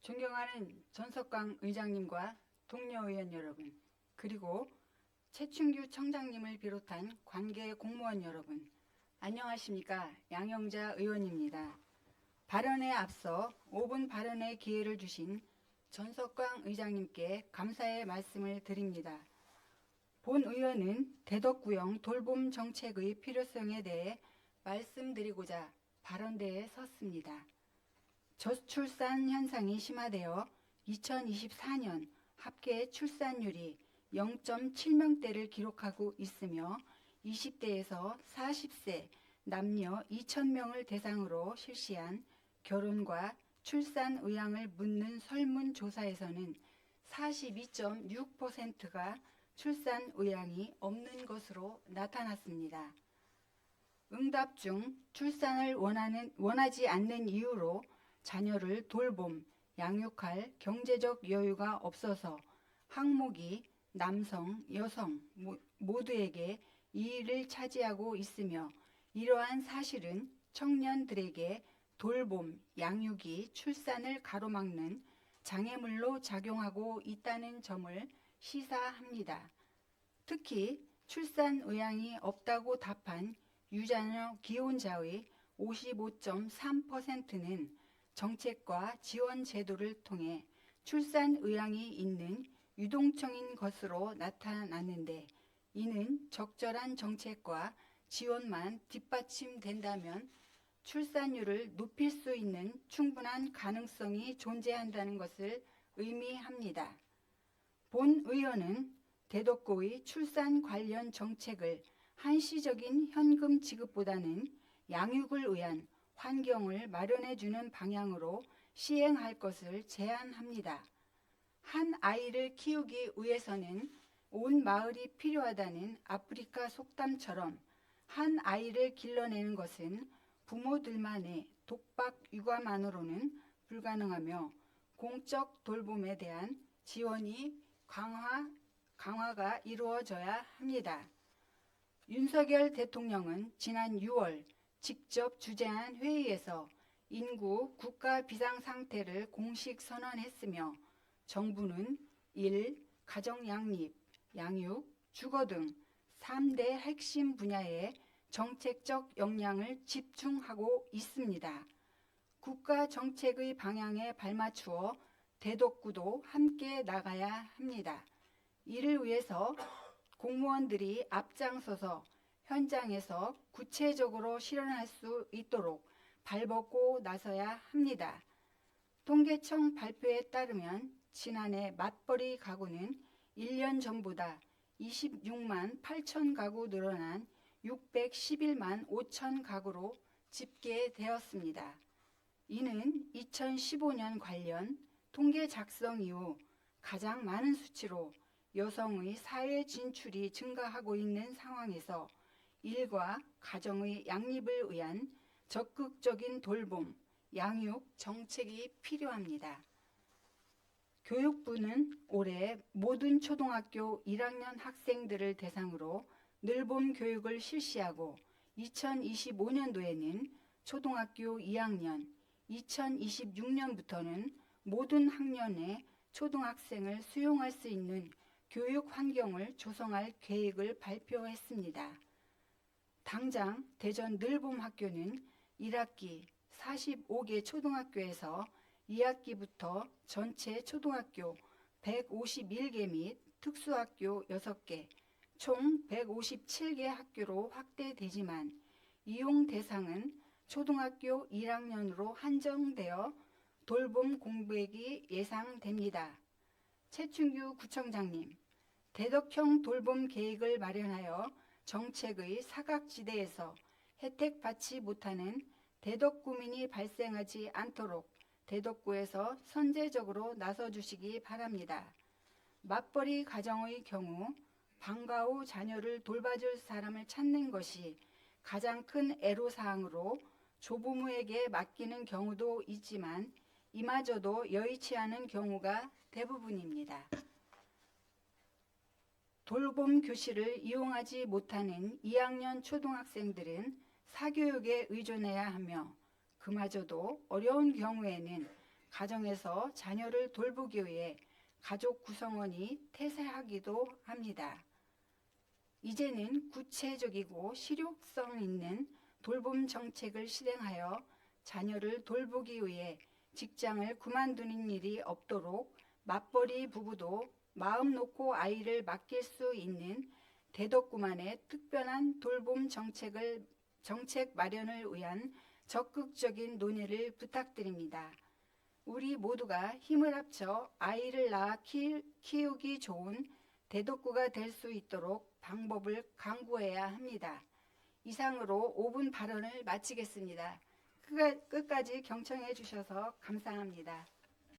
존경하는 전석광 의장님과 동료 의원 여러분, 그리고 최춘규 청장님을 비롯한 관계 공무원 여러분, 안녕하십니까? 양영자 의원입니다. 발언에 앞서 5분 발언의 기회를 주신 전석광 의장님께 감사의 말씀을 드립니다. 본 의원은 대덕구형 돌봄 정책의 필요성에 대해 말씀드리고자 발언대에 섰습니다. 저출산 현상이 심화되어 2024년 합계 출산율이 0.7명대를 기록하고 있으며 20대에서 40세 남녀 2,000명을 대상으로 실시한 결혼과 출산 의향을 묻는 설문조사에서는 42.6%가 출산 의향이 없는 것으로 나타났습니다. 응답 중 출산을 원하지 않는 이유로 자녀를 돌봄, 양육할 경제적 여유가 없어서 항목이 남성, 여성 모두에게 2위를 차지하고 있으며 이러한 사실은 청년들에게 돌봄, 양육이 출산을 가로막는 장애물로 작용하고 있다는 점을 시사합니다. 특히 출산 의향이 없다고 답한 유자녀 기혼자의 55.3%는 정책과 지원 제도를 통해 출산 의향이 있는 유동청인 것으로 나타났는데 이는 적절한 정책과 지원만 뒷받침된다면 출산율을 높일 수 있는 충분한 가능성이 존재한다는 것을 의미합니다. 본 의원은 대덕구의 출산 관련 정책을 한시적인 현금 지급보다는 양육을 위한 환경을 마련해주는 방향으로 시행할 것을 제안합니다. 한 아이를 키우기 위해서는 온 마을이 필요하다는 아프리카 속담처럼 한 아이를 길러내는 것은 부모들만의 독박 육아만으로는 불가능하며 공적 돌봄에 대한 지원이 강화가 이루어져야 합니다. 윤석열 대통령은 지난 6월 직접 주재한 회의에서 인구 국가 비상상태를 공식 선언했으며 정부는 1. 가정 양립, 양육, 주거 등 3대 핵심 분야에 정책적 역량을 집중하고 있습니다. 국가 정책의 방향에 발맞추어 대덕구도 함께 나가야 합니다. 이를 위해서 공무원들이 앞장서서 현장에서 구체적으로 실현할 수 있도록 발벗고 나서야 합니다. 통계청 발표에 따르면 지난해 맞벌이 가구는 1년 전보다 26만 8천 가구 늘어난 611만 5천 가구로 집계되었습니다. 이는 2015년 관련 통계 작성 이후 가장 많은 수치로 여성의 사회 진출이 증가하고 있는 상황에서 일과 가정의 양립을 위한 적극적인 돌봄, 양육 정책이 필요합니다. 교육부는 올해 모든 초등학교 1학년 학생들을 대상으로 늘봄 교육을 실시하고 2025년도에는 초등학교 2학년, 2026년부터는 모든 학년의 초등학생을 수용할 수 있는 교육 환경을 조성할 계획을 발표했습니다. 당장 대전 늘봄학교는 1학기 45개 초등학교에서 2학기부터 전체 초등학교 151개 및 특수학교 6개, 총 157개 학교로 확대되지만 이용 대상은 초등학교 1학년으로 한정되어 돌봄 공백이 예상됩니다. 최춘규 구청장님, 대덕형 돌봄 계획을 마련하여 정책의 사각지대에서 혜택받지 못하는 대덕구민이 발생하지 않도록 대덕구에서 선제적으로 나서주시기 바랍니다. 맞벌이 가정의 경우 방과 후 자녀를 돌봐줄 사람을 찾는 것이 가장 큰 애로사항으로 조부모에게 맡기는 경우도 있지만 이마저도 여의치 않은 경우가 대부분입니다. 돌봄 교실을 이용하지 못하는 2학년 초등학생들은 사교육에 의존해야 하며 그마저도 어려운 경우에는 가정에서 자녀를 돌보기 위해 가족 구성원이 태세하기도 합니다. 이제는 구체적이고 실효성 있는 돌봄 정책을 실행하여 자녀를 돌보기 위해 직장을 그만두는 일이 없도록 맞벌이 부부도 마음 놓고 아이를 맡길 수 있는 대덕구만의 특별한 돌봄 정책 마련을 위한 적극적인 논의를 부탁드립니다. 우리 모두가 힘을 합쳐 아이를 낳아 키우기 좋은 대덕구가 될 수 있도록 방법을 강구해야 합니다. 이상으로 5분 발언을 마치겠습니다. 끝까지 경청해 주셔서 감사합니다.